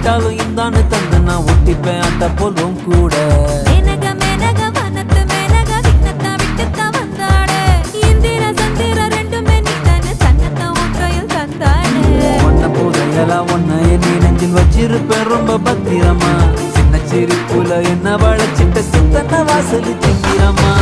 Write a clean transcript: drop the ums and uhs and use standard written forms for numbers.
கேட்டாலும் இந்தான்னு தந்து நான் ஒட்டிப்பேன் அட்ட போலும் கூட. மேனக மேனக வனத்து மேனக விண்ணத்தா விட்டுத்தா வந்தாடு. இந்திர சந்திர ரெண்டுமே நீதானே தன்னத்தா உன் கையில் தந்தாடு. ஒன்ன போதையலா ஒன்ன என் நெஞ்சில் வச்சிருப்பேன் ரொம்ப பத்திரமா. சின்ன சிரிப்புல என்ன வளைச்சிட்ட சித்தன வாசல் சிங்கிறமா.